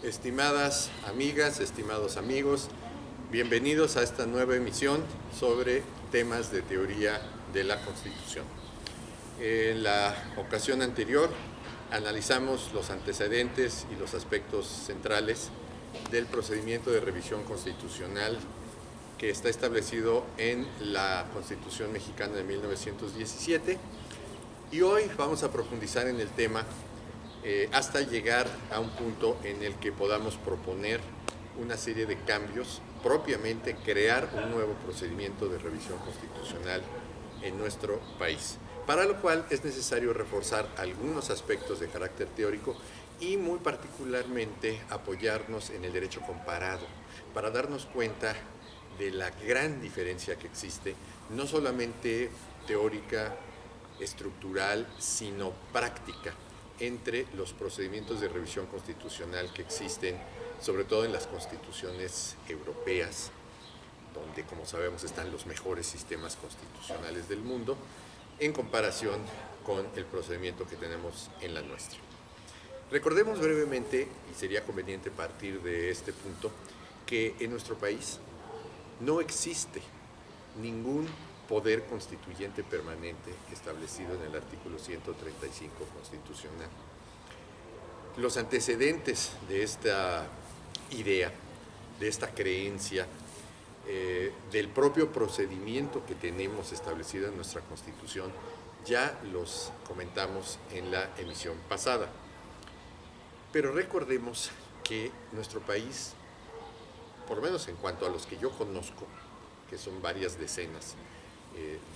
Estimadas amigas, estimados amigos, bienvenidos a esta nueva emisión sobre temas de teoría de la Constitución. En la ocasión anterior analizamos los antecedentes y los aspectos centrales del procedimiento de revisión constitucional que está establecido en la Constitución mexicana de 1917, y hoy vamos a profundizar en el tema hasta llegar a un punto en el que podamos proponer una serie de cambios, propiamente crear un nuevo procedimiento de revisión constitucional en nuestro país, para lo cual es necesario reforzar algunos aspectos de carácter teórico y muy particularmente apoyarnos en el derecho comparado, para darnos cuenta de la gran diferencia que existe, no solamente teórica, estructural, sino práctica, entre los procedimientos de revisión constitucional que existen, sobre todo en las constituciones europeas, donde, como sabemos, están los mejores sistemas constitucionales del mundo, en comparación con el procedimiento que tenemos en la nuestra. Recordemos brevemente, y sería conveniente partir de este punto, que en nuestro país no existe ningún poder constituyente permanente establecido en el artículo 135 constitucional. Los antecedentes de esta idea, de esta creencia, del propio procedimiento que tenemos establecido en nuestra Constitución, ya los comentamos en la emisión pasada. Pero recordemos que nuestro país, por lo menos en cuanto a los que yo conozco, que son varias decenas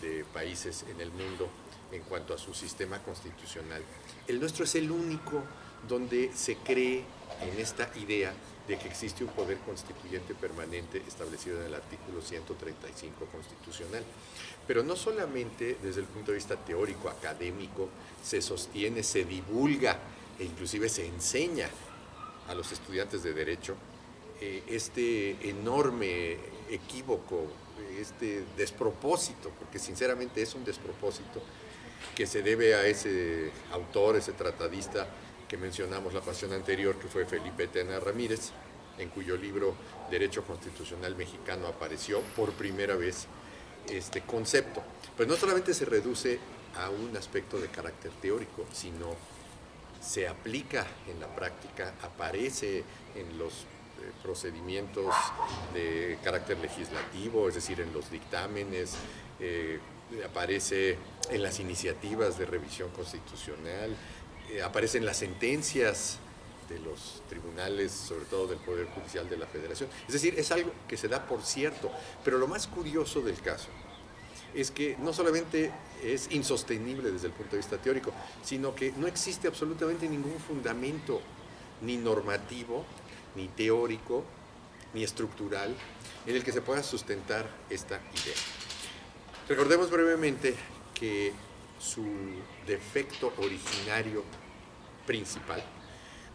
de países en el mundo en cuanto a su sistema constitucional, el nuestro es el único donde se cree en esta idea de que existe un poder constituyente permanente establecido en el artículo 135 constitucional. Pero no solamente desde el punto de vista teórico, académico, se sostiene, se divulga e inclusive se enseña a los estudiantes de Derecho este enorme equívoco, este despropósito, porque sinceramente es un despropósito que se debe a ese autor, ese tratadista que mencionamos la ocasión anterior, que fue Felipe Tena Ramírez, en cuyo libro Derecho Constitucional Mexicano apareció por primera vez este concepto. Pues no solamente se reduce a un aspecto de carácter teórico, sino se aplica en la práctica, aparece en los procedimientos de carácter legislativo, es decir, en los dictámenes, aparece en las iniciativas de revisión constitucional, aparece en las sentencias de los tribunales, sobre todo del Poder Judicial de la Federación. Es decir, es algo que se da por cierto, pero lo más curioso del caso es que no solamente es insostenible desde el punto de vista teórico, sino que no existe absolutamente ningún fundamento, ni normativo, ni teórico, ni estructural, en el que se pueda sustentar esta idea. Recordemos brevemente que su defecto originario principal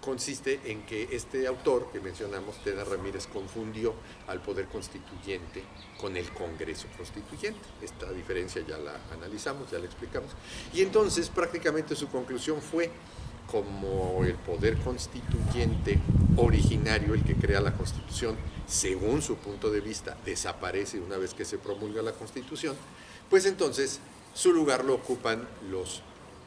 consiste en que este autor que mencionamos, Tena Ramírez, confundió al poder constituyente con el Congreso Constituyente. Esta diferencia ya la analizamos, ya la explicamos. Y entonces prácticamente su conclusión fue: como el poder constituyente originario, el que crea la Constitución, según su punto de vista, desaparece una vez que se promulga la Constitución, pues entonces su lugar lo ocupan los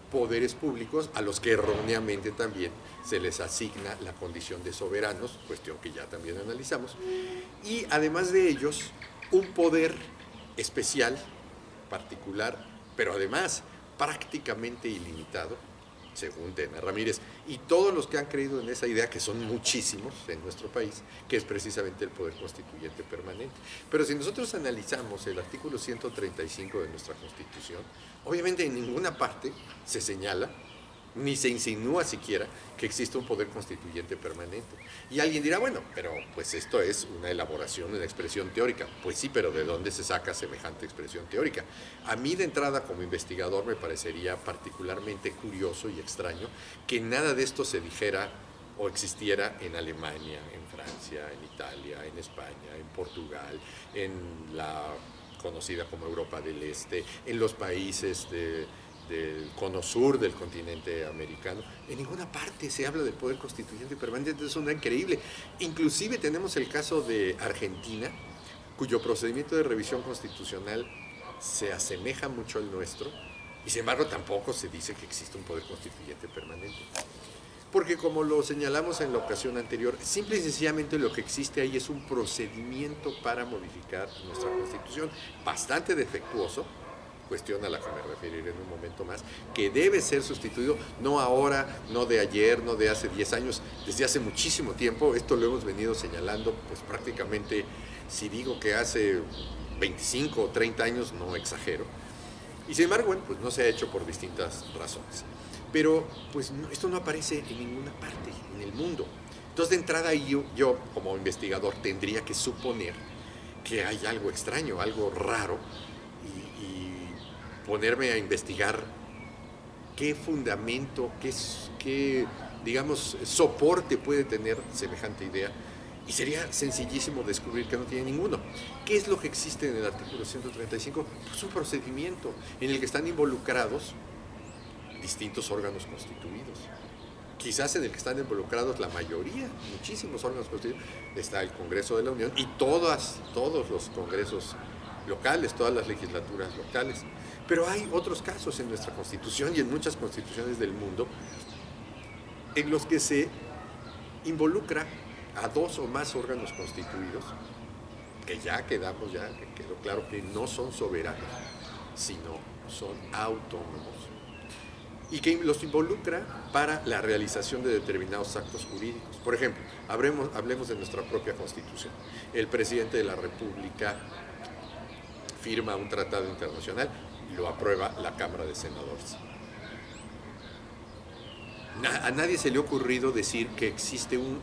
poderes públicos, a los que erróneamente también se les asigna la condición de soberanos, cuestión que ya también analizamos, y además de ellos, un poder especial, particular, pero además prácticamente ilimitado, según Tena Ramírez, y todos los que han creído en esa idea, que son muchísimos en nuestro país, que es precisamente el poder constituyente permanente. Pero si nosotros analizamos el artículo 135 de nuestra Constitución, obviamente en ninguna parte se señala, ni se insinúa siquiera, que existe un poder constituyente permanente. Y alguien dirá, bueno, pero pues esto es una elaboración, una expresión teórica. Pues sí, pero ¿de dónde se saca semejante expresión teórica? A mí, de entrada, como investigador, me parecería particularmente curioso y extraño que nada de esto se dijera o existiera en Alemania, en Francia, en Italia, en España, en Portugal, en la conocida como Europa del Este, en los países del cono sur del continente americano, en ninguna parte se habla del poder constituyente permanente. Es una increíble. Inclusive tenemos el caso de Argentina, cuyo procedimiento de revisión constitucional se asemeja mucho al nuestro, y sin embargo tampoco se dice que existe un poder constituyente permanente. Porque como lo señalamos en la ocasión anterior, simple y sencillamente lo que existe ahí es un procedimiento para modificar nuestra Constitución, bastante defectuoso, cuestión a la que me referiré en un momento más, que debe ser sustituido, no ahora, no de ayer, no de hace 10 años, desde hace muchísimo tiempo. Esto lo hemos venido señalando, pues prácticamente, si digo que hace 25 o 30 años, no exagero. Y sin embargo, bueno, pues no se ha hecho por distintas razones. Pero pues esto no aparece en ninguna parte en el mundo. Entonces, de entrada, yo como investigador tendría que suponer que hay algo extraño, algo raro, y ponerme a investigar qué fundamento, qué, digamos, soporte puede tener semejante idea. Y sería sencillísimo descubrir que no tiene ninguno. ¿Qué es lo que existe en el artículo 135? Pues un procedimiento en el que están involucrados distintos órganos constituidos. Quizás en el que están involucrados la mayoría, muchísimos órganos constituidos. Está el Congreso de la Unión y todos los congresos locales, todas las legislaturas locales. Pero hay otros casos en nuestra Constitución y en muchas constituciones del mundo en los que se involucra a dos o más órganos constituidos, que ya quedó claro que no son soberanos, sino son autónomos, y que los involucra para la realización de determinados actos jurídicos. Por ejemplo, hablemos de nuestra propia Constitución. El presidente de la República firma un tratado internacional, lo aprueba la Cámara de Senadores. A nadie se le ha ocurrido decir que existe un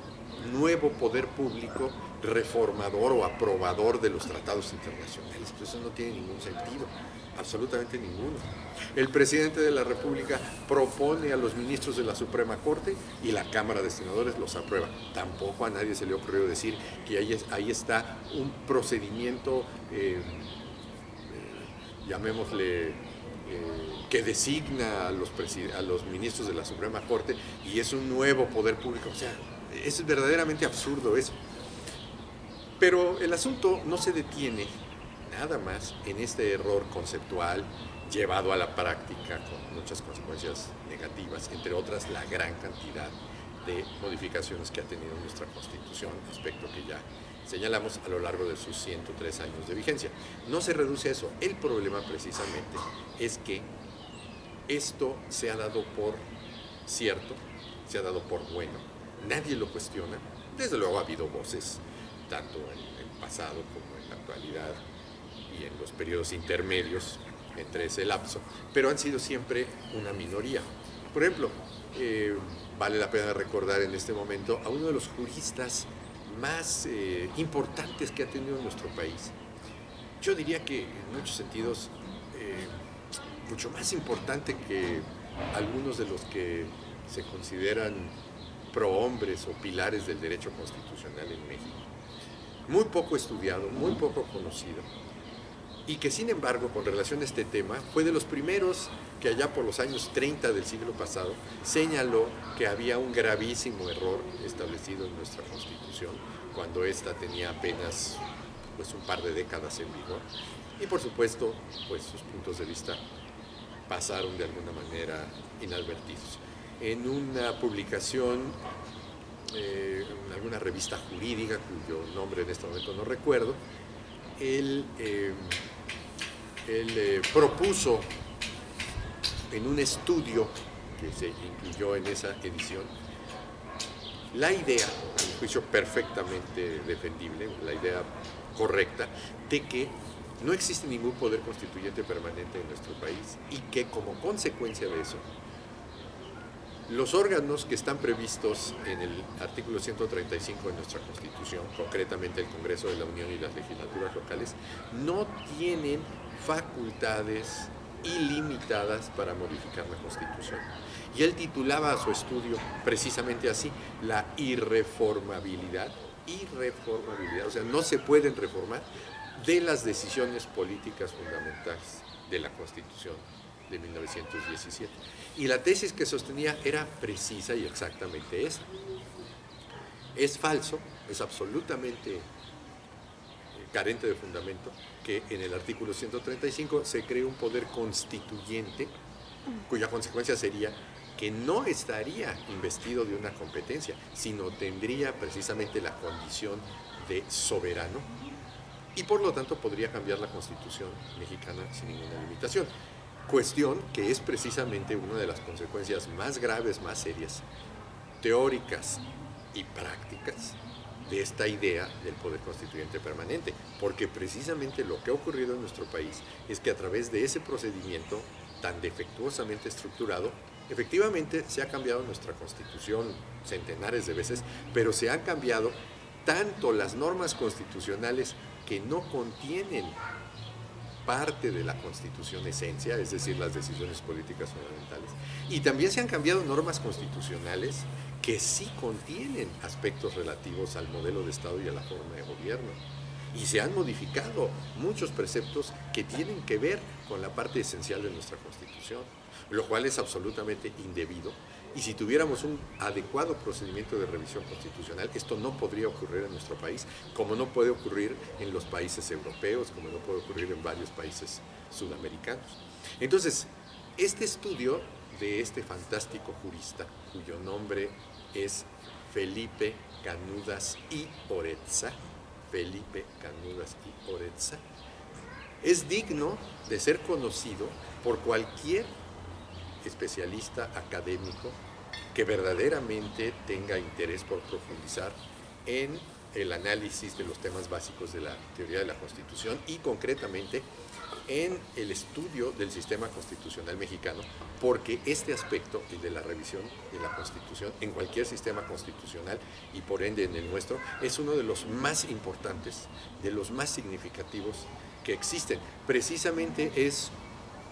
nuevo poder público reformador o aprobador de los tratados internacionales. Pues eso no tiene ningún sentido, absolutamente ninguno. El presidente de la República propone a los ministros de la Suprema Corte y la Cámara de Senadores los aprueba. Tampoco a nadie se le ha ocurrido decir que ahí está un procedimiento, llamémosle, que designa a los ministros de la Suprema Corte y es un nuevo poder público. O sea, es verdaderamente absurdo eso. Pero el asunto no se detiene nada más en este error conceptual llevado a la práctica con muchas consecuencias negativas, entre otras la gran cantidad de modificaciones que ha tenido nuestra Constitución, aspecto que ya señalamos a lo largo de sus 103 años de vigencia. No se reduce a eso. El problema precisamente es que esto se ha dado por cierto, se ha dado por bueno. Nadie lo cuestiona. Desde luego ha habido voces, tanto en el pasado como en la actualidad y en los periodos intermedios entre ese lapso, pero han sido siempre una minoría. Por ejemplo, vale la pena recordar en este momento a uno de los juristas más importantes que ha tenido nuestro país. Yo diría que en muchos sentidos mucho más importante que algunos de los que se consideran prohombres o pilares del derecho constitucional en México. Muy poco estudiado, muy poco conocido, y que sin embargo, con relación a este tema, fue de los primeros que allá por los años 30 del siglo pasado señaló que había un gravísimo error establecido en nuestra Constitución, cuando ésta tenía apenas pues, un par de décadas en vigor, y por supuesto, pues sus puntos de vista pasaron de alguna manera inadvertidos. En una publicación, en alguna revista jurídica, cuyo nombre en este momento no recuerdo, él propuso en un estudio que se incluyó en esa edición la idea, a mi juicio perfectamente defendible, la idea correcta, de que no existe ningún poder constituyente permanente en nuestro país y que como consecuencia de eso, los órganos que están previstos en el artículo 135 de nuestra Constitución, concretamente el Congreso de la Unión y las legislaturas locales, no tienen facultades ilimitadas para modificar la Constitución. Y él titulaba a su estudio precisamente así, la irreformabilidad, o sea, no se pueden reformar de las decisiones políticas fundamentales de la Constitución de 1917. Y la tesis que sostenía era precisa y exactamente esa. Es falso, es absolutamente carente de fundamento, que en el artículo 135 se cree un poder constituyente, cuya consecuencia sería que no estaría investido de una competencia, sino tendría precisamente la condición de soberano y por lo tanto podría cambiar la Constitución mexicana sin ninguna limitación. Cuestión que es precisamente una de las consecuencias más graves, más serias, teóricas y prácticas de esta idea del poder constituyente permanente, porque precisamente lo que ha ocurrido en nuestro país es que a través de ese procedimiento tan defectuosamente estructurado, efectivamente se ha cambiado nuestra Constitución centenares de veces, pero se han cambiado tanto las normas constitucionales que no contienen parte de la Constitución esencia, es decir, las decisiones políticas fundamentales, y también se han cambiado normas constitucionales que sí contienen aspectos relativos al modelo de Estado y a la forma de gobierno. Y se han modificado muchos preceptos que tienen que ver con la parte esencial de nuestra Constitución, lo cual es absolutamente indebido. Y si tuviéramos un adecuado procedimiento de revisión constitucional, esto no podría ocurrir en nuestro país, como no puede ocurrir en los países europeos, como no puede ocurrir en varios países sudamericanos. Entonces, este estudio de este fantástico jurista, cuyo nombre es Felipe Canudas y Oretza, es digno de ser conocido por cualquier especialista académico que verdaderamente tenga interés por profundizar en el análisis de los temas básicos de la teoría de la Constitución y concretamente en el estudio del sistema constitucional mexicano, porque este aspecto, el de la revisión de la Constitución en cualquier sistema constitucional y por ende en el nuestro, es uno de los más importantes, de los más significativos que existen. Precisamente es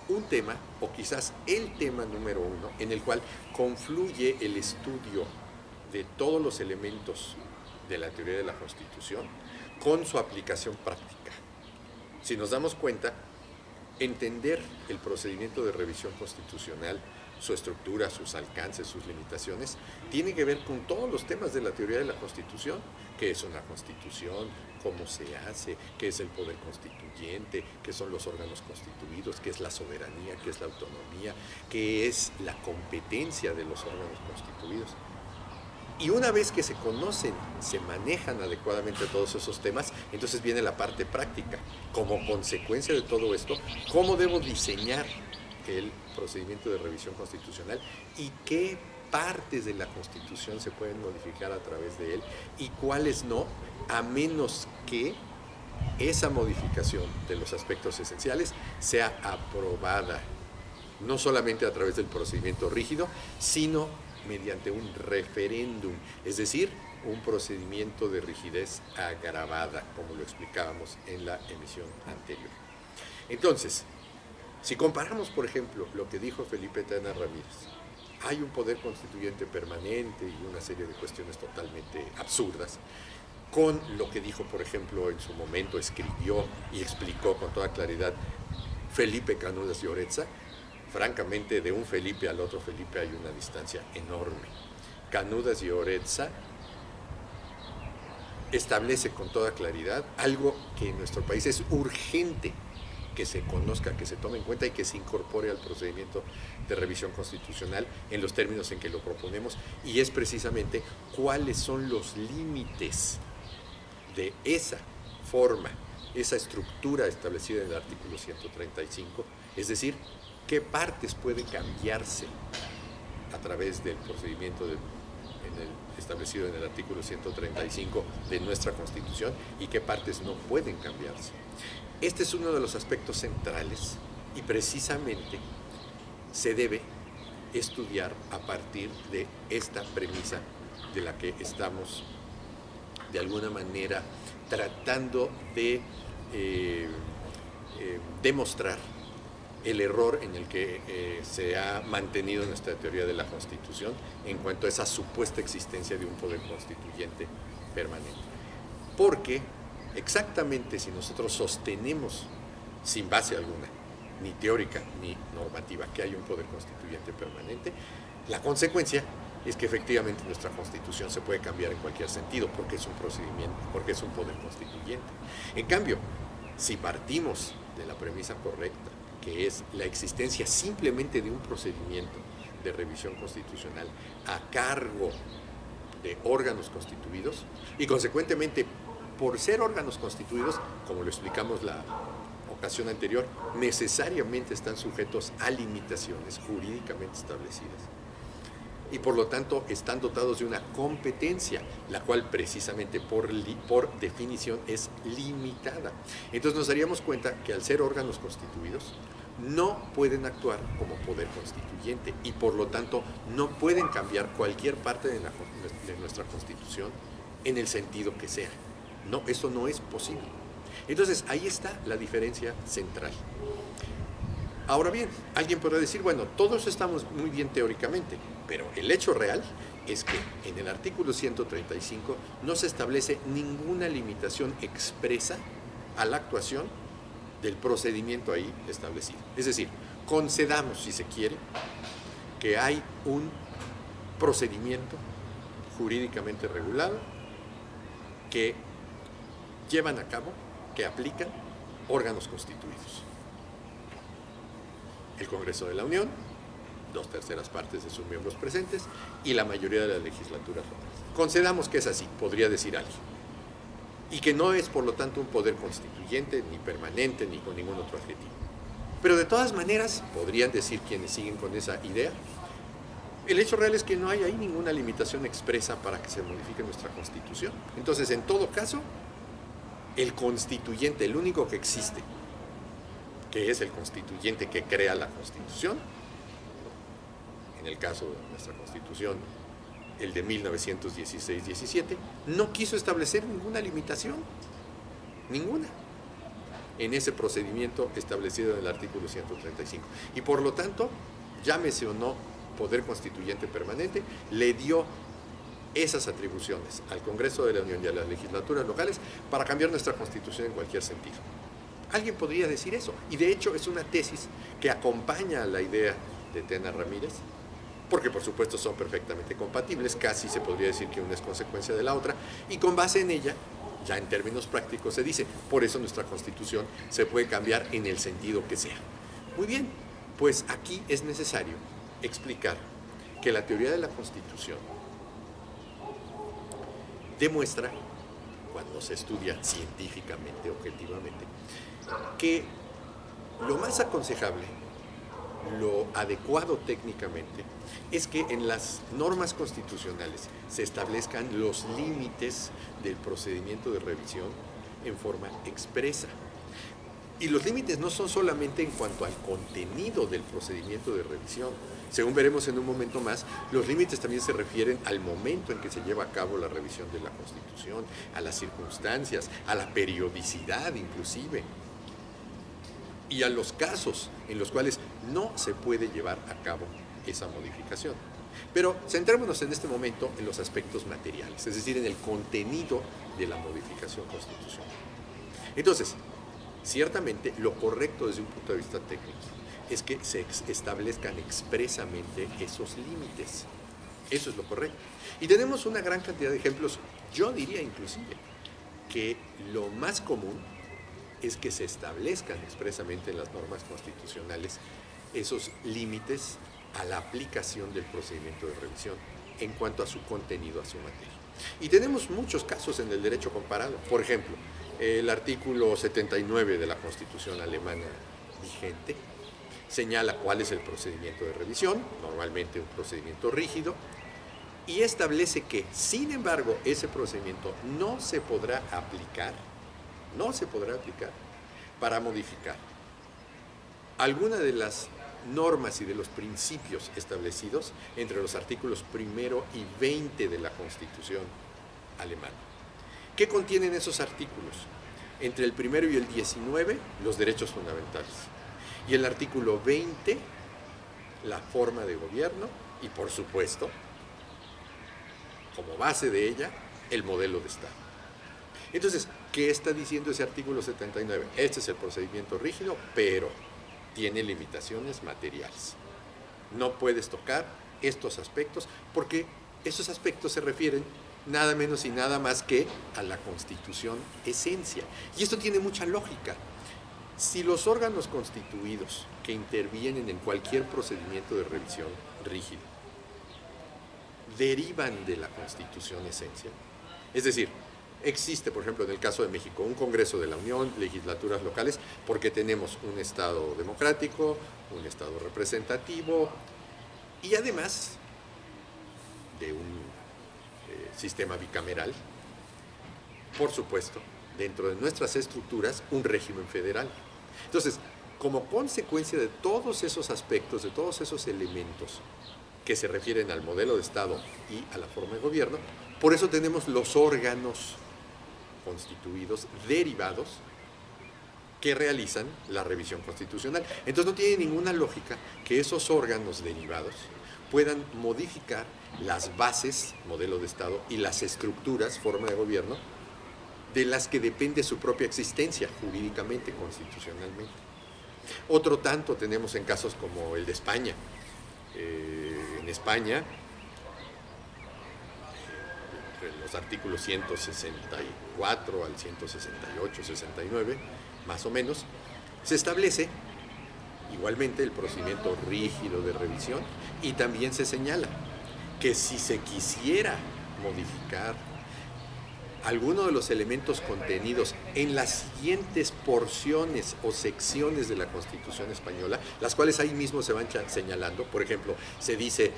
un tema, o quizás el tema número uno, en el cual confluye el estudio de todos los elementos de la teoría de la Constitución con su aplicación práctica. Si nos damos cuenta, entender el procedimiento de revisión constitucional, su estructura, sus alcances, sus limitaciones, tiene que ver con todos los temas de la teoría de la Constitución. ¿Qué es una Constitución? ¿Cómo se hace? ¿Qué es el poder constituyente? ¿Qué son los órganos constituidos? ¿Qué es la soberanía? ¿Qué es la autonomía? ¿Qué es la competencia de los órganos constituidos? Y una vez que se conocen, se manejan adecuadamente todos esos temas, entonces viene la parte práctica. Como consecuencia de todo esto, ¿cómo debo diseñar el procedimiento de revisión constitucional y qué partes de la Constitución se pueden modificar a través de él y cuáles no, a menos que esa modificación de los aspectos esenciales sea aprobada, no solamente a través del procedimiento rígido, sino mediante un referéndum, es decir, un procedimiento de rigidez agravada, como lo explicábamos en la emisión anterior. Entonces, si comparamos, por ejemplo, lo que dijo Felipe Tena Ramírez, hay un poder constituyente permanente y una serie de cuestiones totalmente absurdas, con lo que dijo, por ejemplo, en su momento escribió y explicó con toda claridad Felipe Canudas y Oretza. Francamente, de un Felipe al otro Felipe hay una distancia enorme. Canudas y Oretza establece con toda claridad algo que en nuestro país es urgente que se conozca, que se tome en cuenta y que se incorpore al procedimiento de revisión constitucional en los términos en que lo proponemos, y es precisamente cuáles son los límites de esa forma, esa estructura establecida en el artículo 135, es decir, qué partes pueden cambiarse a través del procedimiento establecido en el artículo 135 de nuestra Constitución y qué partes no pueden cambiarse. Este es uno de los aspectos centrales y precisamente se debe estudiar a partir de esta premisa de la que estamos de alguna manera tratando de demostrar el error en el que se ha mantenido nuestra teoría de la Constitución en cuanto a esa supuesta existencia de un poder constituyente permanente. Porque exactamente si nosotros sostenemos sin base alguna ni teórica ni normativa, que hay un poder constituyente permanente, la consecuencia es que efectivamente nuestra Constitución se puede cambiar en cualquier sentido porque es un procedimiento, porque es un poder constituyente. En cambio, si partimos de la premisa correcta, que es la existencia simplemente de un procedimiento de revisión constitucional a cargo de órganos constituidos, y consecuentemente, por ser órganos constituidos, como lo explicamos la ocasión anterior, necesariamente están sujetos a limitaciones jurídicamente establecidas. Y por lo tanto están dotados de una competencia, la cual precisamente por definición es limitada. Entonces nos daríamos cuenta que al ser órganos constituidos no pueden actuar como poder constituyente y por lo tanto no pueden cambiar cualquier parte de nuestra Constitución en el sentido que sea. No, eso no es posible. Entonces ahí está la diferencia central. Ahora bien, alguien podrá decir, bueno, todos estamos muy bien teóricamente, pero el hecho real es que en el artículo 135 no se establece ninguna limitación expresa a la actuación del procedimiento ahí establecido. Es decir, concedamos, si se quiere, que hay un procedimiento jurídicamente regulado que llevan a cabo, que aplican órganos constituidos. El Congreso de la Unión, 2/3 partes de sus miembros presentes y la mayoría de las legislaturas locales. Concedamos que es así, podría decir alguien, y que no es por lo tanto un poder constituyente, ni permanente, ni con ningún otro adjetivo. Pero de todas maneras, podrían decir quienes siguen con esa idea, el hecho real es que no hay ahí ninguna limitación expresa para que se modifique nuestra Constitución. Entonces, en todo caso, el constituyente, el único que existe, que es el constituyente que crea la Constitución, en el caso de nuestra Constitución, el de 1916-17, no quiso establecer ninguna limitación, ninguna, en ese procedimiento establecido en el artículo 135. Y por lo tanto, llámese o no poder constituyente permanente, le dio esas atribuciones al Congreso de la Unión y a las legislaturas locales para cambiar nuestra Constitución en cualquier sentido. Alguien podría decir eso, y de hecho es una tesis que acompaña a la idea de Tena Ramírez, porque por supuesto son perfectamente compatibles, casi se podría decir que una es consecuencia de la otra, y con base en ella, ya en términos prácticos se dice, por eso nuestra Constitución se puede cambiar en el sentido que sea. Muy bien, pues aquí es necesario explicar que la teoría de la Constitución demuestra, cuando se estudia científicamente, objetivamente, que lo más aconsejable, lo adecuado técnicamente, es que en las normas constitucionales se establezcan los límites del procedimiento de revisión en forma expresa. Y los límites no son solamente en cuanto al contenido del procedimiento de revisión. Según veremos en un momento más, los límites también se refieren al momento en que se lleva a cabo la revisión de la Constitución, a las circunstancias, a la periodicidad inclusive, y a los casos en los cuales no se puede llevar a cabo esa modificación. Pero centrémonos en este momento en los aspectos materiales, es decir, en el contenido de la modificación constitucional. Entonces, ciertamente lo correcto desde un punto de vista técnico es que se establezcan expresamente esos límites. Eso es lo correcto. Y tenemos una gran cantidad de ejemplos. Yo diría inclusive que lo más común es que se establezcan expresamente en las normas constitucionales esos límites a la aplicación del procedimiento de revisión en cuanto a su contenido, a su materia. Y tenemos muchos casos en el derecho comparado. Por ejemplo, el artículo 79 de la Constitución alemana vigente señala cuál es el procedimiento de revisión, normalmente un procedimiento rígido, y establece que, sin embargo, ese procedimiento no se podrá aplicar para modificar alguna de las normas y de los principios establecidos entre los artículos 1 y 20 de la Constitución alemana. ¿Qué contienen esos artículos? Entre el 1 y el 19, los derechos fundamentales. Y el artículo 20, la forma de gobierno y, por supuesto, como base de ella, el modelo de Estado. Entonces, ¿qué está diciendo ese artículo 79? Este es el procedimiento rígido, pero tiene limitaciones materiales. No puedes tocar estos aspectos porque esos aspectos se refieren nada menos y nada más que a la Constitución esencia. Y esto tiene mucha lógica. Si los órganos constituidos que intervienen en cualquier procedimiento de revisión rígido derivan de la Constitución esencia, es decir, existe, por ejemplo, en el caso de México, un Congreso de la Unión, legislaturas locales, porque tenemos un Estado democrático, un Estado representativo y además de un sistema bicameral, por supuesto, dentro de nuestras estructuras, un régimen federal. Entonces, como consecuencia de todos esos aspectos, de todos esos elementos que se refieren al modelo de Estado y a la forma de gobierno, por eso tenemos los órganos constituidos derivados que realizan la revisión constitucional. Entonces no tiene ninguna lógica que esos órganos derivados puedan modificar las bases, modelo de Estado, y las estructuras, forma de gobierno, de las que depende su propia existencia jurídicamente, constitucionalmente. Otro tanto tenemos en casos como el de España. En España, entre los artículos 164 al 168, 69, más o menos, se establece igualmente el procedimiento rígido de revisión y también se señala que si se quisiera modificar alguno de los elementos contenidos en las siguientes porciones o secciones de la Constitución española, las cuales ahí mismo se van señalando, por ejemplo, se dice,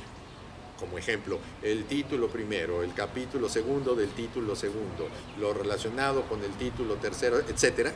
como ejemplo, el título primero, el capítulo segundo del título segundo, lo relacionado con el título tercero, etcétera.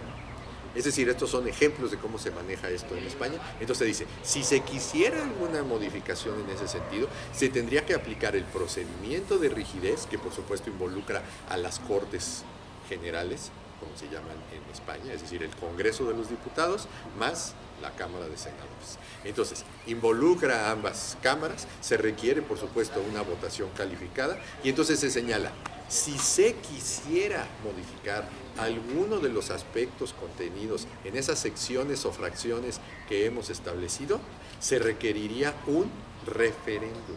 Es decir, estos son ejemplos de cómo se maneja esto en España. Entonces se dice, si se quisiera alguna modificación en ese sentido, se tendría que aplicar el procedimiento de rigidez, que por supuesto involucra a las Cortes Generales, como se llaman en España, es decir, el Congreso de los Diputados, más la Cámara de Senadores. Entonces, involucra a ambas cámaras, se requiere por supuesto una votación calificada, y entonces se señala, si se quisiera modificar alguno de los aspectos contenidos en esas secciones o fracciones que hemos establecido, se requeriría un referéndum.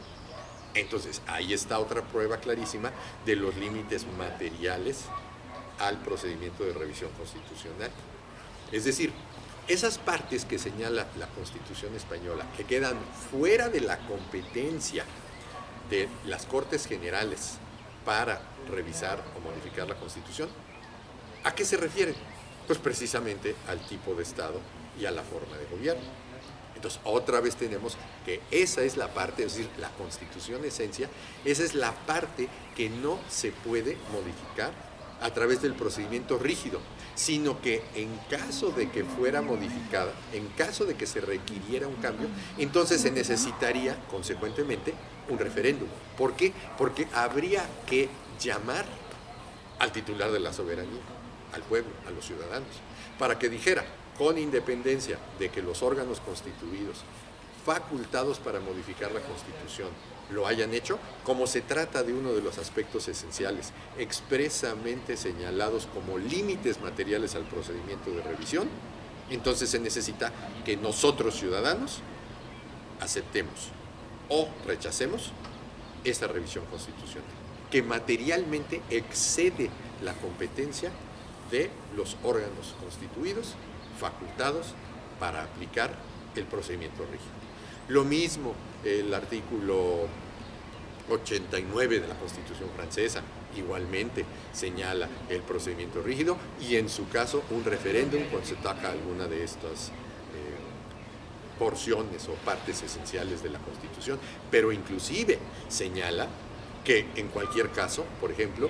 Entonces, ahí está otra prueba clarísima de los límites materiales al procedimiento de revisión constitucional. Es decir, esas partes que señala la Constitución española, que quedan fuera de la competencia de las Cortes Generales para revisar o modificar la Constitución, ¿a qué se refieren? Pues precisamente al tipo de Estado y a la forma de gobierno. Entonces, otra vez tenemos que esa es la parte, es decir, la Constitución esencia, esa es la parte que no se puede modificar a través del procedimiento rígido, sino que en caso de que fuera modificada, en caso de que se requiriera un cambio, entonces se necesitaría, consecuentemente, un referéndum. ¿Por qué? Porque habría que llamar al titular de la soberanía, al pueblo, a los ciudadanos, para que dijera, con independencia de que los órganos constituidos facultados para modificar la Constitución lo hayan hecho, como se trata de uno de los aspectos esenciales expresamente señalados como límites materiales al procedimiento de revisión, entonces se necesita que nosotros ciudadanos aceptemos o rechacemos esta revisión constitucional, que materialmente excede la competencia de los órganos constituidos facultados para aplicar el procedimiento rígido. Lo mismo el artículo 89 de la Constitución francesa, igualmente señala el procedimiento rígido y en su caso un referéndum cuando se toca alguna de estas porciones o partes esenciales de la Constitución, pero inclusive señala que en cualquier caso, por ejemplo,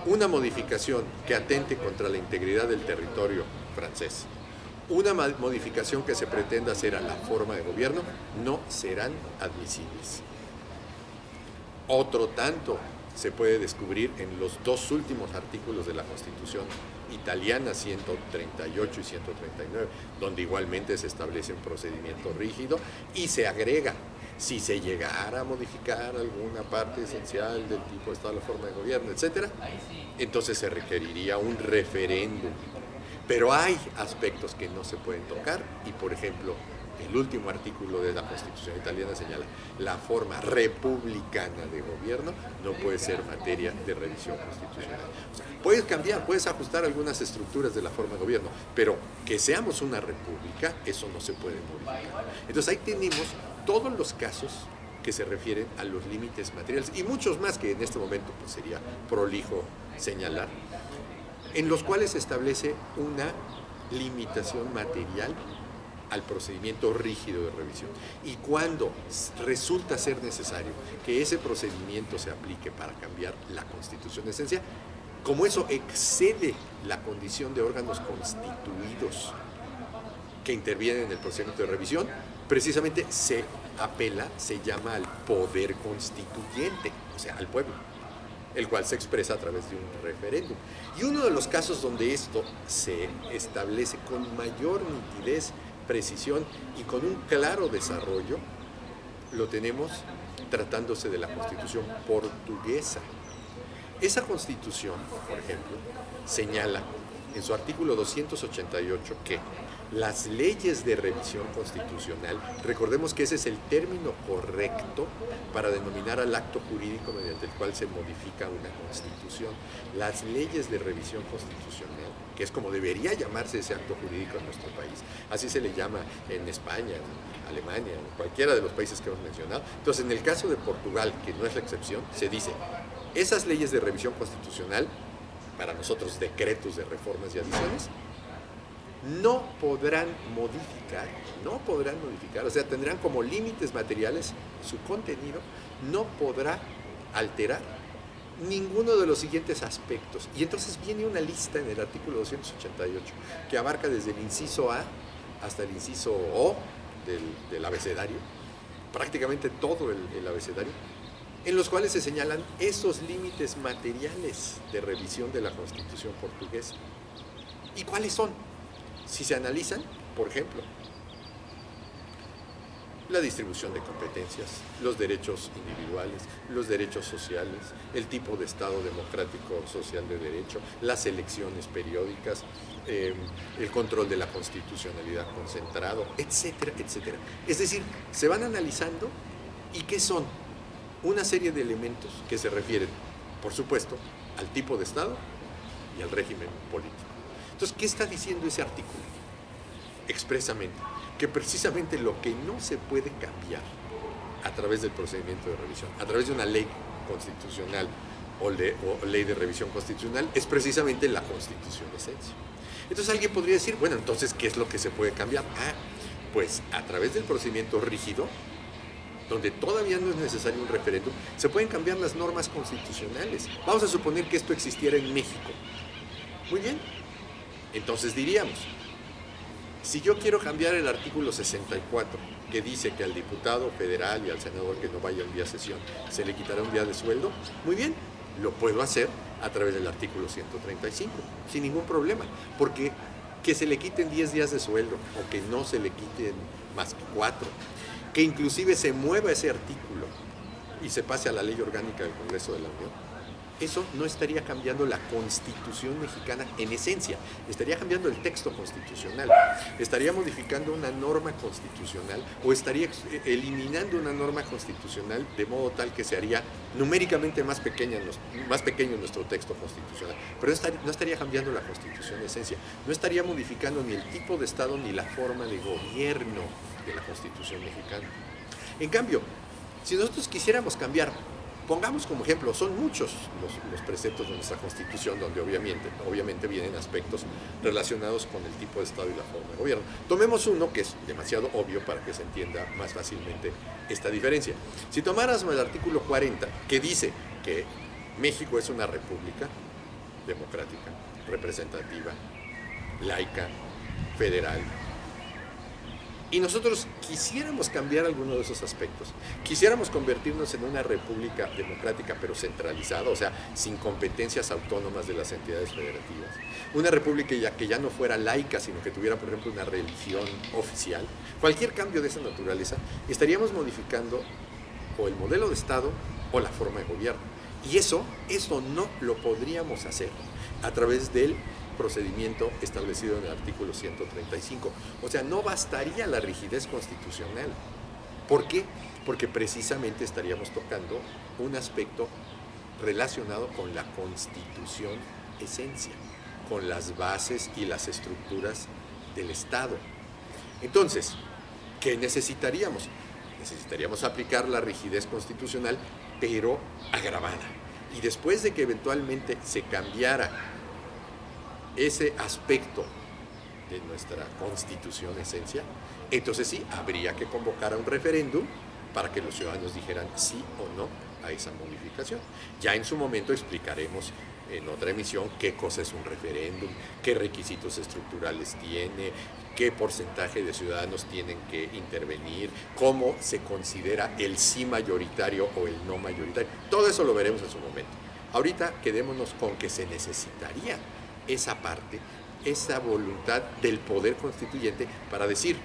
una modificación que atente contra la integridad del territorio francés, una modificación que se pretenda hacer a la forma de gobierno, no serán admisibles. Otro tanto se puede descubrir en los dos últimos artículos de la Constitución italiana, 138 y 139, donde igualmente se establece un procedimiento rígido y se agrega, si se llegara a modificar alguna parte esencial del tipo de Estado, la forma de gobierno, etcétera, entonces se requeriría un referéndum Pero hay aspectos que no se pueden tocar y, por ejemplo, el último artículo de la Constitución italiana señala: la forma republicana de gobierno no puede ser materia de revisión constitucional. O sea, puedes cambiar, puedes ajustar algunas estructuras de la forma de gobierno, pero que seamos una república, eso no se puede modificar. Entonces ahí tenemos todos los casos que se refieren a los límites materiales y muchos más que en este momento pues sería prolijo señalar, en los cuales se establece una limitación material al procedimiento rígido de revisión. Y cuando resulta ser necesario que ese procedimiento se aplique para cambiar la Constitución de esencia, como eso excede la condición de órganos constituidos que intervienen en el procedimiento de revisión, precisamente se apela, se llama al poder constituyente, o sea, al pueblo, el cual se expresa a través de un referéndum. Y uno de los casos donde esto se establece con mayor nitidez, precisión y con un claro desarrollo, lo tenemos tratándose de la Constitución portuguesa. Esa Constitución, por ejemplo, señala en su artículo 288 que las leyes de revisión constitucional, recordemos que ese es el término correcto para denominar al acto jurídico mediante el cual se modifica una constitución, las leyes de revisión constitucional, que es como debería llamarse ese acto jurídico en nuestro país, así se le llama en España, en Alemania, en cualquiera de los países que hemos mencionado. Entonces, en el caso de Portugal, que no es la excepción, se dice: esas leyes de revisión constitucional, para nosotros decretos de reformas y adiciones, no podrán modificar, o sea, tendrán como límites materiales su contenido, no podrá alterar ninguno de los siguientes aspectos. Y entonces viene una lista en el artículo 288 que abarca desde el inciso A hasta el inciso O del abecedario, prácticamente todo el abecedario, en los cuales se señalan esos límites materiales de revisión de la Constitución portuguesa. ¿Y cuáles son? Si se analizan, por ejemplo, la distribución de competencias, los derechos individuales, los derechos sociales, el tipo de Estado democrático social de derecho, las elecciones periódicas, el control de la constitucionalidad concentrado, etcétera, etcétera. Es decir, se van analizando y ¿qué son? Una serie de elementos que se refieren, por supuesto, al tipo de Estado y al régimen político. Entonces, ¿qué está diciendo ese artículo? Expresamente, que precisamente lo que no se puede cambiar a través del procedimiento de revisión, a través de una ley constitucional o ley de revisión constitucional, es precisamente la Constitución de esencia. Entonces alguien podría decir, bueno, entonces, ¿qué es lo que se puede cambiar? Pues a través del procedimiento rígido, donde todavía no es necesario un referéndum, se pueden cambiar las normas constitucionales. Vamos a suponer que esto existiera en México. Muy bien. Entonces diríamos, si yo quiero cambiar el artículo 64, que dice que al diputado federal y al senador que no vaya un día a sesión se le quitará un día de sueldo, muy bien, lo puedo hacer a través del artículo 135, sin ningún problema, porque que se le quiten 10 días de sueldo o que no se le quiten más que 4, que inclusive se mueva ese artículo y se pase a la ley orgánica del Congreso de la Unión, eso no estaría cambiando la Constitución mexicana en esencia, estaría cambiando el texto constitucional, estaría modificando una norma constitucional o estaría eliminando una norma constitucional de modo tal que se haría numéricamente más pequeño nuestro texto constitucional, pero no estaría cambiando la Constitución en esencia, no estaría modificando ni el tipo de Estado ni la forma de gobierno de la Constitución mexicana. En cambio, si nosotros quisiéramos cambiar, pongamos como ejemplo, son muchos los preceptos de nuestra Constitución donde obviamente vienen aspectos relacionados con el tipo de Estado y la forma de gobierno. Tomemos uno que es demasiado obvio para que se entienda más fácilmente esta diferencia. Si tomáramos el artículo 40, que dice que México es una república democrática, representativa, laica, federal, y nosotros quisiéramos cambiar alguno de esos aspectos, quisiéramos convertirnos en una república democrática pero centralizada, o sea, sin competencias autónomas de las entidades federativas, una república que ya no fuera laica, sino que tuviera, por ejemplo, una religión oficial, cualquier cambio de esa naturaleza, estaríamos modificando o el modelo de Estado o la forma de gobierno. Y eso no lo podríamos hacer a través del procedimiento establecido en el artículo 135. O sea, no bastaría la rigidez constitucional. ¿Por qué? Porque precisamente estaríamos tocando un aspecto relacionado con la Constitución esencia, con las bases y las estructuras del Estado. Entonces, ¿qué necesitaríamos? Necesitaríamos aplicar la rigidez constitucional, pero agravada. Y después de que eventualmente se cambiara ese aspecto de nuestra Constitución esencia, entonces sí, habría que convocar a un referéndum para que los ciudadanos dijeran sí o no a esa modificación. Ya en su momento explicaremos en otra emisión qué cosa es un referéndum, qué requisitos estructurales tiene, qué porcentaje de ciudadanos tienen que intervenir, cómo se considera el sí mayoritario o el no mayoritario. Todo eso lo veremos en su momento. Ahorita quedémonos con que se necesitaría esa parte, esa voluntad del poder constituyente para decir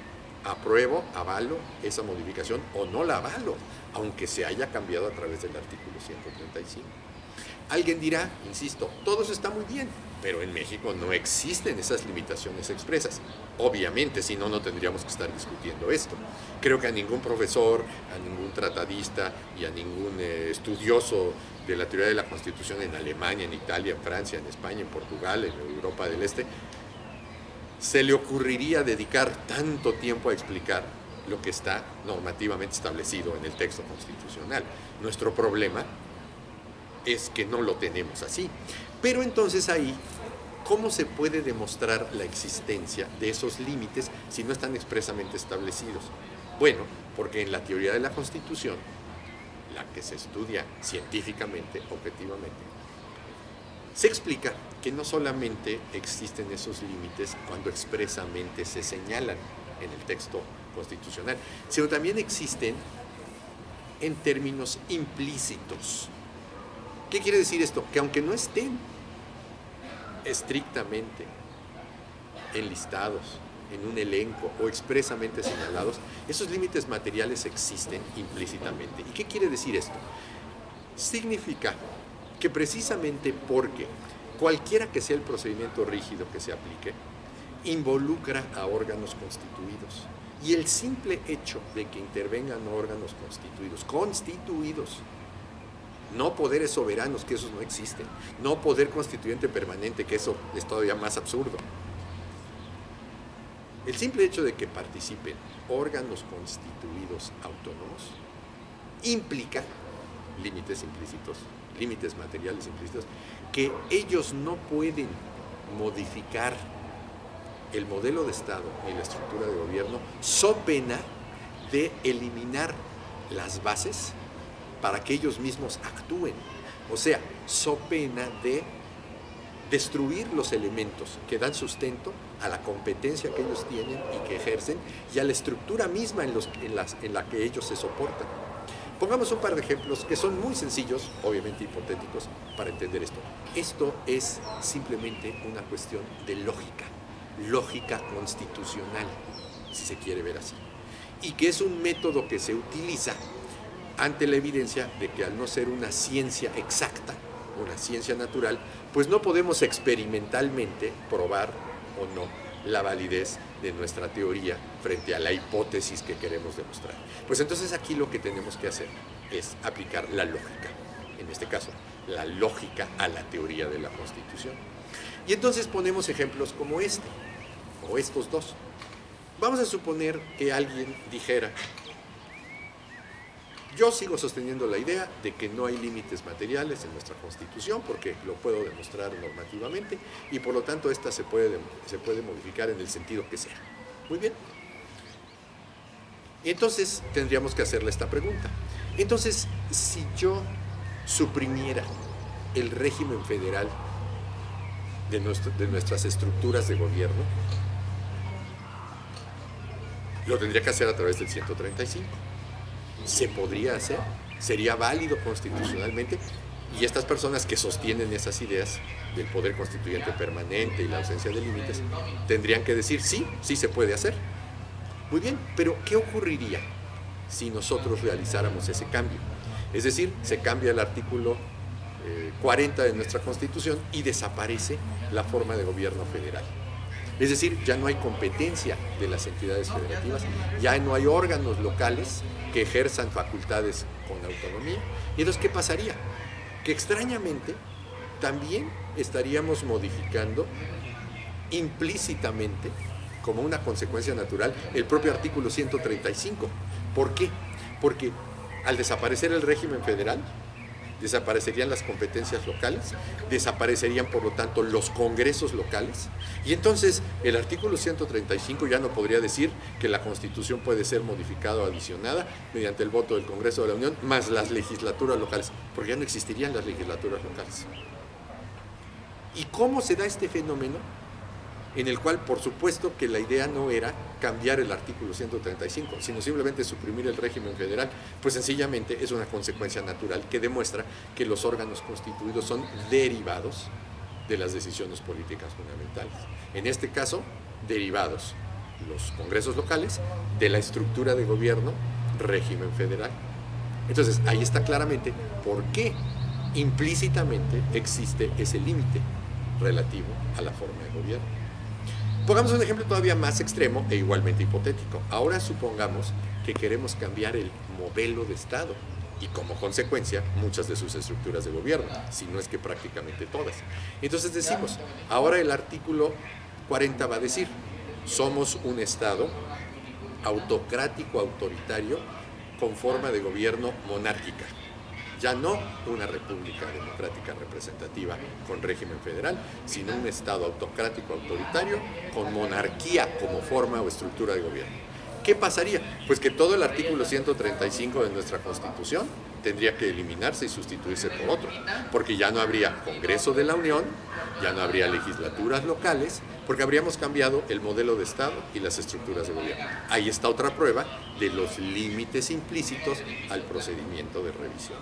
apruebo, avalo esa modificación o no la avalo, aunque se haya cambiado a través del artículo 135. Alguien dirá, insisto, todo eso está muy bien, pero en México no existen esas limitaciones expresas. Obviamente, si no, no tendríamos que estar discutiendo esto. Creo que a ningún profesor, a ningún tratadista y a ningún estudioso de la teoría de la Constitución en Alemania, en Italia, en Francia, en España, en Portugal, en Europa del Este, se le ocurriría dedicar tanto tiempo a explicar lo que está normativamente establecido en el texto constitucional. Nuestro problema es que no lo tenemos así. Pero entonces ahí, ¿cómo se puede demostrar la existencia de esos límites si no están expresamente establecidos? Bueno, porque en la teoría de la Constitución, la que se estudia científicamente, objetivamente, se explica que no solamente existen esos límites cuando expresamente se señalan en el texto constitucional, sino también existen en términos implícitos. ¿Qué quiere decir esto? Que aunque no estén estrictamente enlistados en un elenco o expresamente señalados, esos límites materiales existen implícitamente. ¿Y qué quiere decir esto? Significa que precisamente porque cualquiera que sea el procedimiento rígido que se aplique, involucra a órganos constituidos. Y el simple hecho de que intervengan órganos constituidos, no poderes soberanos, que esos no existen, no poder constituyente permanente, que eso es todavía más absurdo. El simple hecho de que participen órganos constituidos autónomos implica límites implícitos, límites materiales implícitos, que ellos no pueden modificar el modelo de Estado y la estructura de gobierno so pena de eliminar las bases para que ellos mismos actúen. O sea, so pena de destruir los elementos que dan sustento a la competencia que ellos tienen y que ejercen y a la estructura misma en la que ellos se soportan. Pongamos un par de ejemplos que son muy sencillos, obviamente hipotéticos, para entender esto. Esto es simplemente una cuestión de lógica constitucional, si se quiere ver así, y que es un método que se utiliza ante la evidencia de que al no ser una ciencia exacta, una ciencia natural, pues no podemos experimentalmente probar o no la validez de nuestra teoría frente a la hipótesis que queremos demostrar. Pues entonces aquí lo que tenemos que hacer es aplicar la lógica, en este caso, la lógica a la teoría de la Constitución. Y entonces ponemos ejemplos como este, o estos dos. Vamos a suponer que alguien dijera: yo sigo sosteniendo la idea de que no hay límites materiales en nuestra Constitución porque lo puedo demostrar normativamente y por lo tanto esta se puede modificar en el sentido que sea. Muy bien. Y entonces tendríamos que hacerle esta pregunta. Entonces, si yo suprimiera el régimen federal de nuestras estructuras de gobierno, lo tendría que hacer a través del 135. ¿Se podría hacer? ¿Sería válido constitucionalmente? Y estas personas que sostienen esas ideas del poder constituyente permanente y la ausencia de límites tendrían que decir sí, sí se puede hacer. Muy bien, pero ¿qué ocurriría si nosotros realizáramos ese cambio? Es decir, se cambia el artículo 40 de nuestra Constitución y desaparece la forma de gobierno federal. Es decir, ya no hay competencia de las entidades federativas, ya no hay órganos locales que ejerzan facultades con autonomía. Y entonces, ¿qué pasaría? Que extrañamente también estaríamos modificando implícitamente, como una consecuencia natural, el propio artículo 135. ¿Por qué? Porque al desaparecer el régimen federal, desaparecerían las competencias locales, desaparecerían por lo tanto los congresos locales, y entonces el artículo 135 ya no podría decir que la Constitución puede ser modificada o adicionada mediante el voto del Congreso de la Unión, más las legislaturas locales, porque ya no existirían las legislaturas locales. ¿Y cómo se da este fenómeno? En el cual, por supuesto, que la idea no era cambiar el artículo 135, sino simplemente suprimir el régimen federal, pues sencillamente es una consecuencia natural que demuestra que los órganos constituidos son derivados de las decisiones políticas fundamentales. En este caso, derivados los congresos locales de la estructura de gobierno régimen federal. Entonces, ahí está claramente por qué implícitamente existe ese límite relativo a la forma de gobierno. Pongamos un ejemplo todavía más extremo e igualmente hipotético. Ahora supongamos que queremos cambiar el modelo de Estado y como consecuencia muchas de sus estructuras de gobierno, si no es que prácticamente todas. Entonces decimos, ahora el artículo 40 va a decir, somos un Estado autocrático, autoritario, con forma de gobierno monárquica. Ya no una república democrática representativa con régimen federal, sino un Estado autocrático autoritario con monarquía como forma o estructura de gobierno. ¿Qué pasaría? Pues que todo el artículo 135 de nuestra Constitución tendría que eliminarse y sustituirse por otro, porque ya no habría Congreso de la Unión, ya no habría legislaturas locales, porque habríamos cambiado el modelo de Estado y las estructuras de gobierno. Ahí está otra prueba de los límites implícitos al procedimiento de revisión.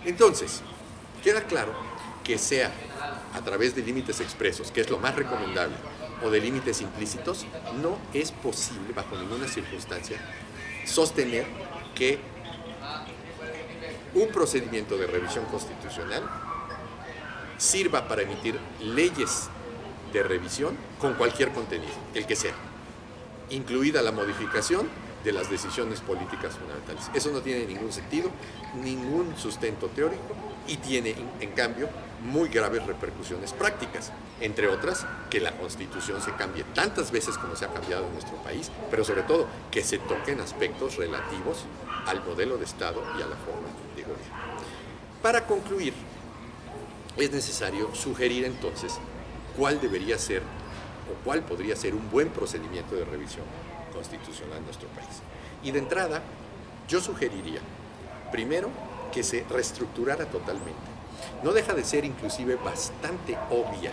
Entonces, queda claro que sea a través de límites expresos, que es lo más recomendable, o de límites implícitos, no es posible bajo ninguna circunstancia sostener que un procedimiento de revisión constitucional sirva para emitir leyes de revisión con cualquier contenido, el que sea, incluida la modificación de las decisiones políticas fundamentales. Eso no tiene ningún sentido, ningún sustento teórico y tiene, en cambio, muy graves repercusiones prácticas, entre otras, que la Constitución se cambie tantas veces como se ha cambiado en nuestro país, pero sobre todo que se toquen aspectos relativos al modelo de Estado y a la forma de gobierno. Para concluir, es necesario sugerir entonces cuál debería ser o cuál podría ser un buen procedimiento de revisión constitucional en nuestro país. Y de entrada, yo sugeriría, primero, que se reestructurara totalmente. No deja de ser inclusive bastante obvia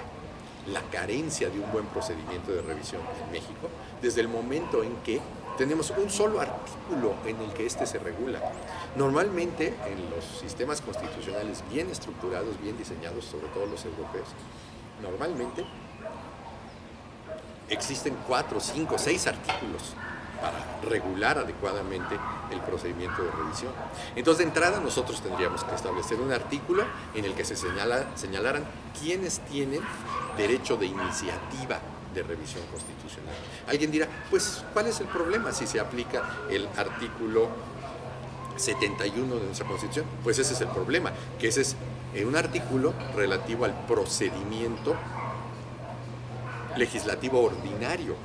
la carencia de un buen procedimiento de revisión en México, desde el momento en que tenemos un solo artículo en el que este se regula. Normalmente, en los sistemas constitucionales bien estructurados, bien diseñados, sobre todo los europeos, normalmente existen 4, 5, 6 artículos para regular adecuadamente el procedimiento de revisión. Entonces, de entrada, nosotros tendríamos que establecer un artículo en el que se señalaran quiénes tienen derecho de iniciativa de revisión constitucional. Alguien dirá, pues, ¿cuál es el problema si se aplica el artículo 71 de nuestra Constitución? Pues ese es el problema, que ese es un artículo relativo al procedimiento legislativo ordinario,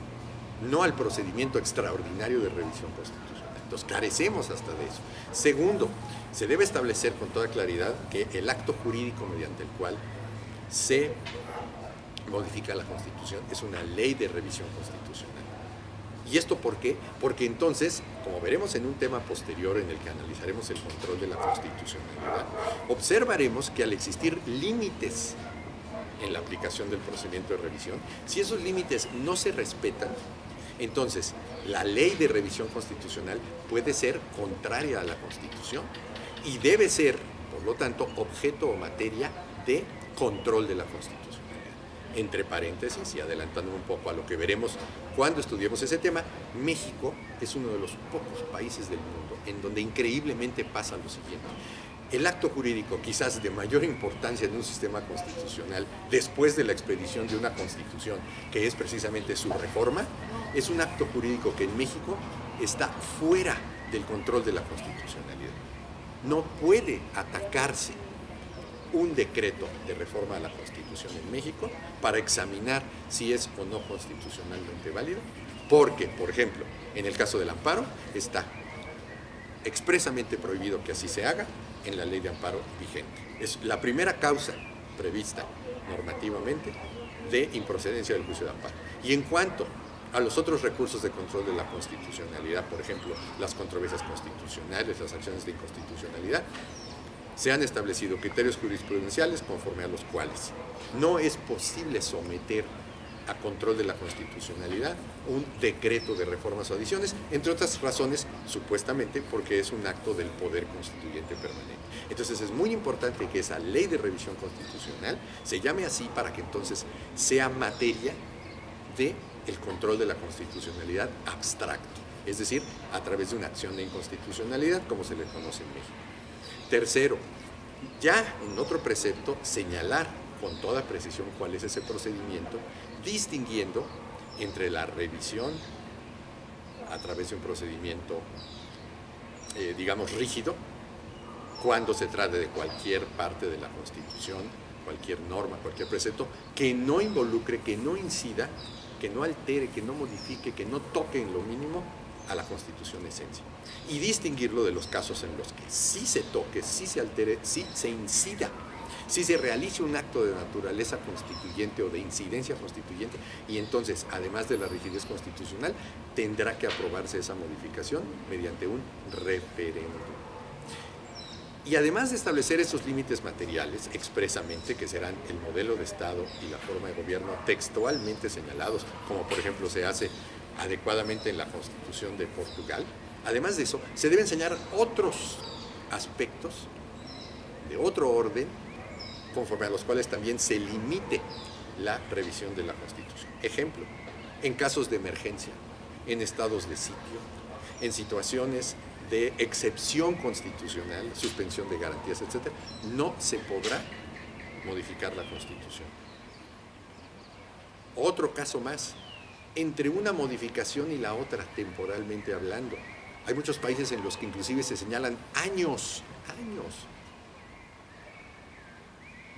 no al procedimiento extraordinario de revisión constitucional. Entonces, carecemos hasta de eso. Segundo, se debe establecer con toda claridad que el acto jurídico mediante el cual se modifica la Constitución es una ley de revisión constitucional. ¿Y esto por qué? Porque entonces, como veremos en un tema posterior en el que analizaremos el control de la constitucionalidad, observaremos que al existir límites en la aplicación del procedimiento de revisión, si esos límites no se respetan, entonces la ley de revisión constitucional puede ser contraria a la Constitución y debe ser, por lo tanto, objeto o materia de control de la Constitucionalidad. Entre paréntesis, y adelantando un poco a lo que veremos cuando estudiemos ese tema, México es uno de los pocos países del mundo en donde increíblemente pasa lo siguiente. el acto jurídico quizás de mayor importancia en un sistema constitucional después de la expedición de una constitución, que es precisamente su reforma, es un acto jurídico que en México está fuera del control de la constitucionalidad. No puede atacarse un decreto de reforma a la Constitución en México para examinar si es o no constitucionalmente válido, porque, por ejemplo, en el caso del amparo está expresamente prohibido que así se haga en la ley de amparo vigente. Es la primera causa prevista normativamente de improcedencia del juicio de amparo. Y en cuanto a los otros recursos de control de la constitucionalidad, por ejemplo, las controversias constitucionales, las acciones de inconstitucionalidad, se han establecido criterios jurisprudenciales conforme a los cuales no es posible someter a control de la constitucionalidad un decreto de reformas o adiciones, entre otras razones, supuestamente, porque es un acto del poder constituyente permanente. Entonces es muy importante que esa ley de revisión constitucional se llame así para que entonces sea materia del control de la constitucionalidad abstracto, es decir, a través de una acción de inconstitucionalidad, como se le conoce en México. Tercero, ya en otro precepto, señalar con toda precisión cuál es ese procedimiento, distinguiendo entre la revisión a través de un procedimiento, digamos, rígido, cuando se trate de cualquier parte de la Constitución, cualquier norma, cualquier precepto, que no involucre, que no incida, que no altere, que no modifique, que no toque en lo mínimo a la Constitución esencia. Y distinguirlo de los casos en los que sí se toque, sí se altere, sí se incida, si se realice un acto de naturaleza constituyente o de incidencia constituyente, y entonces, además de la rigidez constitucional, tendrá que aprobarse esa modificación mediante un referéndum. Y además de establecer esos límites materiales expresamente, que serán el modelo de Estado y la forma de gobierno textualmente señalados, como por ejemplo se hace adecuadamente en la Constitución de Portugal, además de eso, se deben enseñar otros aspectos de otro orden, conforme a los cuales también se limite la revisión de la Constitución. Ejemplo, en casos de emergencia, en estados de sitio, en situaciones de excepción constitucional, suspensión de garantías, etc., no se podrá modificar la Constitución. Otro caso más, entre una modificación y la otra, temporalmente hablando. Hay muchos países en los que inclusive se señalan años,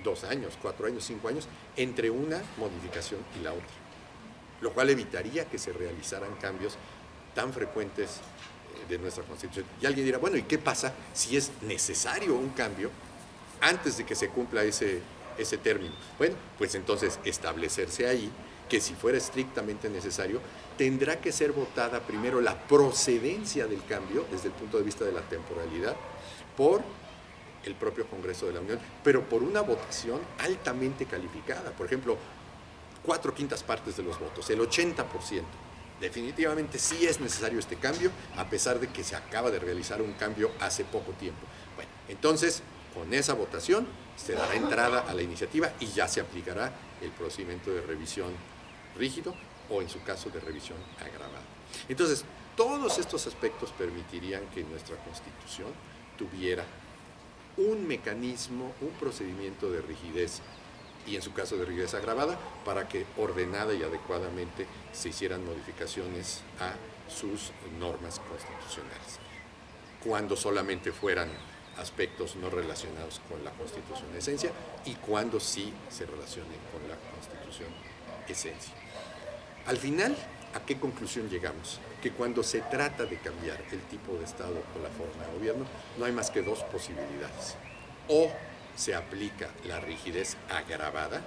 2 años, 4 años, 5 años, entre una modificación y la otra, lo cual evitaría que se realizaran cambios tan frecuentes de nuestra Constitución. Y alguien dirá, bueno, ¿y qué pasa si es necesario un cambio antes de que se cumpla ese término? Bueno, pues entonces establecerse ahí que si fuera estrictamente necesario, tendrá que ser votada primero la procedencia del cambio desde el punto de vista de la temporalidad por el propio Congreso de la Unión, pero por una votación altamente calificada. Por ejemplo, 4/5 partes de los votos, el 80%. Definitivamente sí es necesario este cambio, a pesar de que se acaba de realizar un cambio hace poco tiempo. Bueno, entonces, con esa votación se dará entrada a la iniciativa y ya se aplicará el procedimiento de revisión rígido o, en su caso, de revisión agravada. Entonces, todos estos aspectos permitirían que nuestra Constitución tuviera un mecanismo, un procedimiento de rigidez, y en su caso de rigidez agravada, para que ordenada y adecuadamente se hicieran modificaciones a sus normas constitucionales, cuando solamente fueran aspectos no relacionados con la Constitución esencia y cuando sí se relacionen con la Constitución esencia. Al final, ¿a qué conclusión llegamos? Que cuando se trata de cambiar el tipo de Estado o la forma de gobierno, no hay más que 2 posibilidades. O se aplica la rigidez agravada,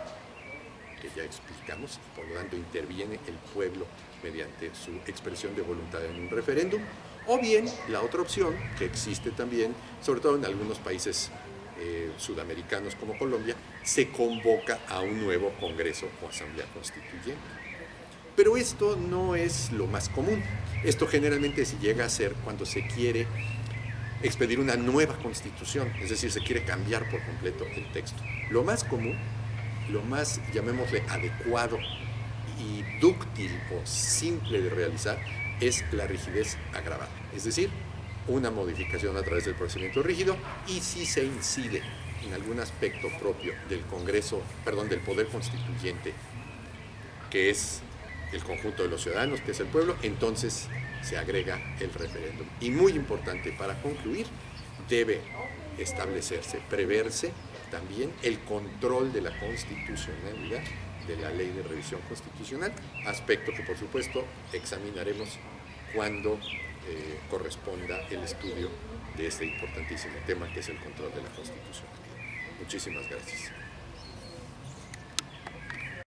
que ya explicamos, por lo tanto interviene el pueblo mediante su expresión de voluntad en un referéndum, o bien la otra opción, que existe también, sobre todo en algunos países sudamericanos como Colombia, se convoca a un nuevo Congreso o Asamblea Constituyente. Pero esto no es lo más común. Esto generalmente se llega a hacer cuando se quiere expedir una nueva Constitución, es decir, se quiere cambiar por completo el texto. Lo más común, lo más, llamémosle, adecuado y dúctil o simple de realizar es la rigidez agravada, es decir, una modificación a través del procedimiento rígido, y si se incide en algún aspecto propio del del Poder Constituyente, que es el conjunto de los ciudadanos, que es el pueblo, entonces se agrega el referéndum. Y muy importante, para concluir, debe establecerse, preverse también el control de la constitucionalidad de la ley de revisión constitucional, aspecto que por supuesto examinaremos cuando corresponda el estudio de este importantísimo tema que es el control de la constitucionalidad. Muchísimas gracias.